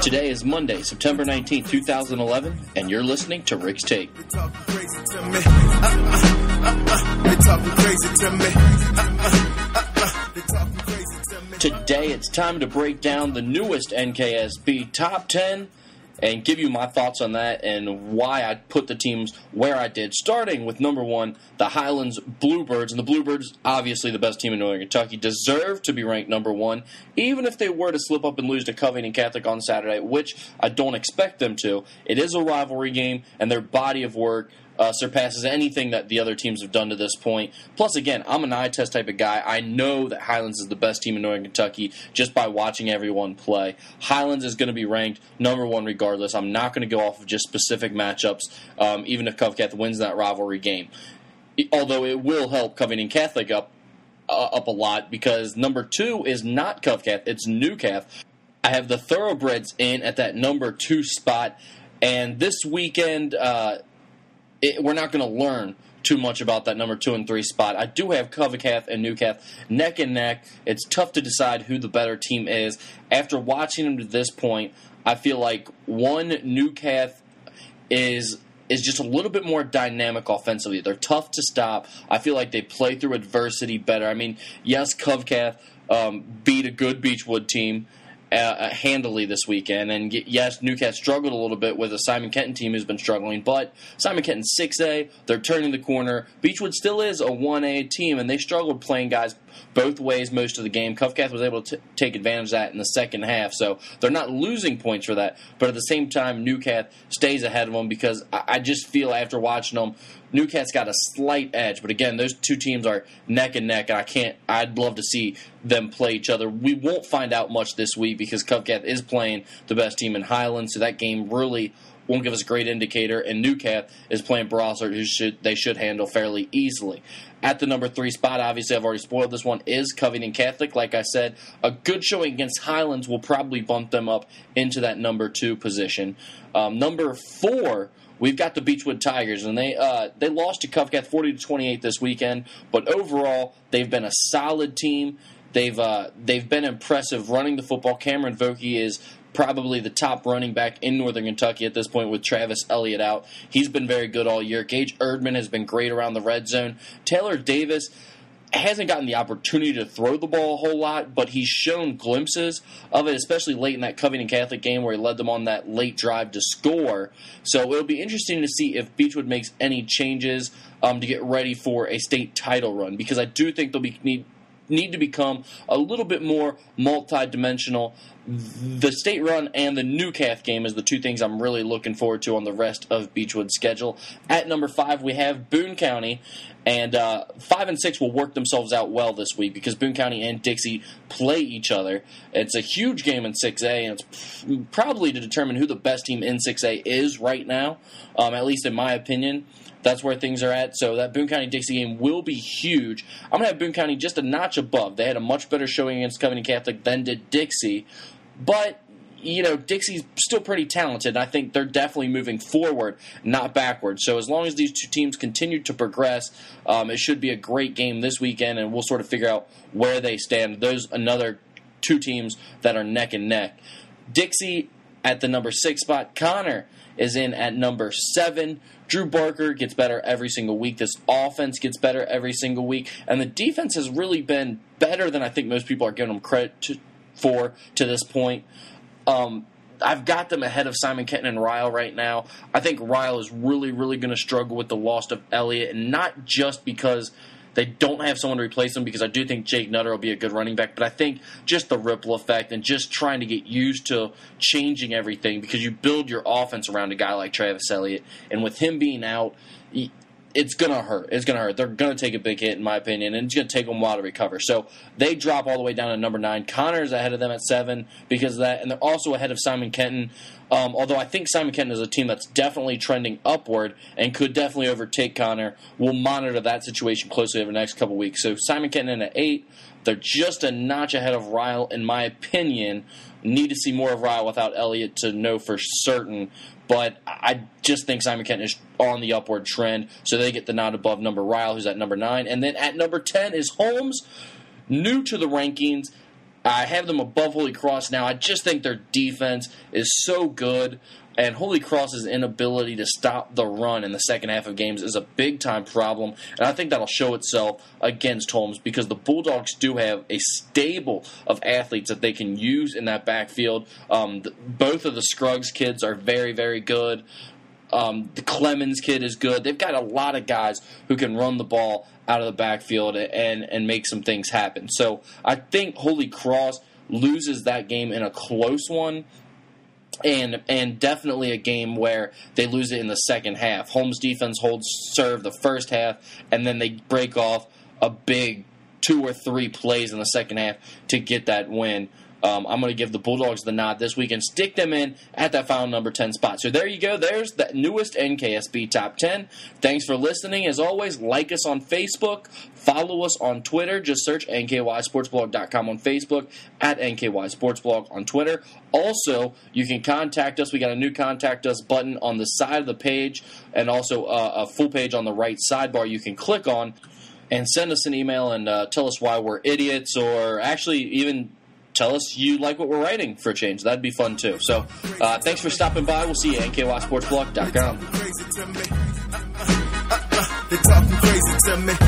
Today is Monday, September 19th, 2011, and you're listening to Rick's Take. Today it's time to break down the newest NKSB Top 10 and give you my thoughts on that and why I put the teams where I did, starting with number one, the Highlands Bluebirds. And the Bluebirds, obviously the best team in Northern Kentucky, deserve to be ranked number one, even if they were to slip up and lose to Covington Catholic on Saturday, which I don't expect them to. It is a rivalry game, and their body of work surpasses anything that the other teams have done to this point. Plus, again, I'm an eye test type of guy. I know that Highlands is the best team in Northern Kentucky just by watching everyone play. Highlands is going to be ranked number one regardless. I'm not going to go off of just specific matchups, even if Covcath wins that rivalry game. Although it will help Covington Catholic up a lot, because number two is not Covcath, it's Newcath. I have the Thoroughbreds in at that number two spot, and this weekend we're not going to learn too much about that number 2 and 3 spot. I do have Covcath and Newcath neck and neck. It's tough to decide who the better team is. After watching them to this point, I feel like Newcath is just a little bit more dynamic offensively. They're tough to stop. I feel like they play through adversity better. I mean, yes, Covcath beat a good Beechwood team handily this weekend, and yes, Newcath struggled a little bit with a Simon Kenton team who's been struggling, but Simon Kenton 6A, they're turning the corner. Beechwood still is a 1A team, and they struggled playing guys both ways most of the game. Covcath was able to take advantage of that in the second half, so they're not losing points for that, but at the same time, Newcath stays ahead of them because I just feel after watching them, Newcath's got a slight edge, but again, those two teams are neck and neck, and I'd love to see them play each other. We won't find out much this week because Covcath is playing the best team in Highland, so that game really won't give us a great indicator, and Newcath is playing Brossard, who they should handle fairly easily. At the number 3 spot, obviously I've already spoiled this one, is Covington Catholic. Like I said, a good showing against Highlands will probably bump them up into that number 2 position. Number 4, we've got the Beechwood Tigers, and they lost to Covcath 40-28 this weekend, but overall they've been a solid team. They've been impressive running the football. Cameron Vokey is probably the top running back in Northern Kentucky at this point with Travis Elliott out. He's been very good all year. Gage Erdman has been great around the red zone. Taylor Davis hasn't gotten the opportunity to throw the ball a whole lot, but he's shown glimpses of it, especially late in that Covington Catholic game where he led them on that late drive to score. So it'll be interesting to see if Beechwood makes any changes to get ready for a state title run, because I do think they'll need to become a little bit more multi-dimensional. The state run and the Newcath game is the two things I'm really looking forward to on the rest of Beechwood's schedule. At number 5, we have Boone County, and 5 and 6 will work themselves out well this week because Boone County and Dixie play each other. It's a huge game in 6A, and it's probably to determine who the best team in 6A is right now, at least in my opinion. That's where things are at. So that Boone County-Dixie game will be huge. I'm going to have Boone County just a notch above. They had a much better showing against Covington Catholic than did Dixie. But, Dixie's still pretty talented. And I think they're definitely moving forward, not backward. So as long as these two teams continue to progress, it should be a great game this weekend, and we'll sort of figure out where they stand. Those another two teams that are neck and neck. Dixie at the number 6 spot. Connor is in at number 7. Drew Barker gets better every single week. This offense gets better every single week. And the defense has really been better than I think most people are giving them credit for to this point. I've got them ahead of Simon Kenton and Ryle right now. I think Ryle is really, really going to struggle with the loss of Elliott, and not just because they don't have someone to replace him, because I do think Jake Nutter will be a good running back, but I think just the ripple effect and just trying to get used to changing everything, because you build your offense around a guy like Travis Elliott, and with him being out, it's going to hurt. It's going to hurt. They're going to take a big hit, in my opinion, and it's going to take them a while to recover. So they drop all the way down to number 9. Connor's ahead of them at 7 because of that, and they're also ahead of Simon Kenton. Although I think Simon Kenton is a team that's definitely trending upward and could definitely overtake Connor. We'll monitor that situation closely over the next couple weeks. So Simon Kenton at 8. They're just a notch ahead of Ryle, in my opinion. Need to see more of Ryle without Elliott to know for certain. But I just think Simon Kenton is on the upward trend, so they get the nod above number Ryle, who's at number 9. And then at number 10 is Holmes, new to the rankings. I have them above Holy Cross now. I just think their defense is so good, and Holy Cross's inability to stop the run in the second half of games is a big-time problem, and I think that'll show itself against Holmes because the Bulldogs do have a stable of athletes that they can use in that backfield. Both of the Scruggs kids are very, very good. The Clemens kid is good. They've got a lot of guys who can run the ball out of the backfield and make some things happen. So I think Holy Cross loses that game in a close one, and definitely a game where they lose it in the second half. Holmes' defense holds serve the first half, and then they break off a big 2 or 3 plays in the second half to get that win. I'm going to give the Bulldogs the nod this week and stick them in at that final number 10 spot. So there you go. There's the newest NKSB Top 10. Thanks for listening. As always, like us on Facebook. Follow us on Twitter. Just search nkysportsblog.com on Facebook, at nkysportsblog on Twitter. Also, you can contact us. We got a new Contact Us button on the side of the page and also a full page on the right sidebar you can click on and send us an email and tell us why we're idiots, or actually even tell us you like what we're writing for a change. That'd be fun, too. So, thanks for stopping by. We'll see you at nkysportsblog.com. They're talking crazy to me.